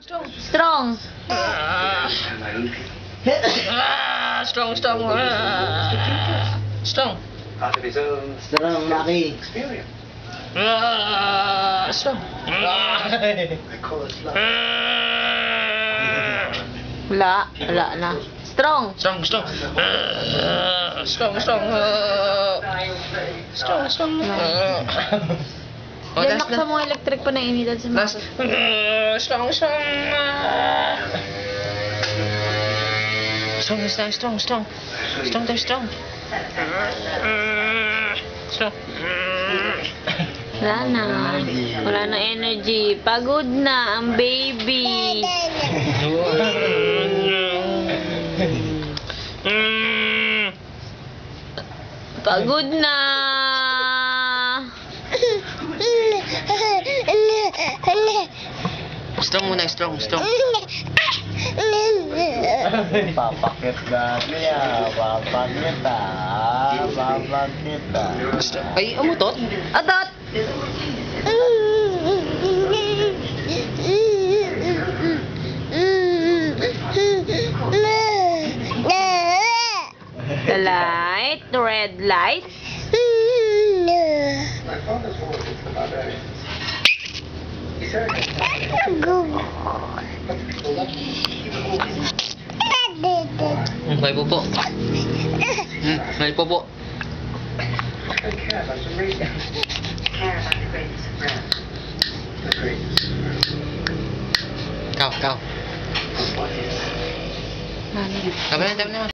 Strong. Strong. Strong. Strong. Out of his own Strong, Maki. experience. Strong. I call it love. Wala na. Strong. Strong. Strong. Oh, Yan, last naksa mo electric pa na initan sa Last. mga. Strong. Strong. Wala na energy. Pagod na ang baby. Pagod na. Strong muna, strong. Papakit na niya. Papakit na. Ay, umutot? Atot! The light, the red light. My father's always thinks about that. He said, May pupo. May pupo. I care about the reason. Care about the greatness of breath. The greatest. Kau. What is Sabi na naman.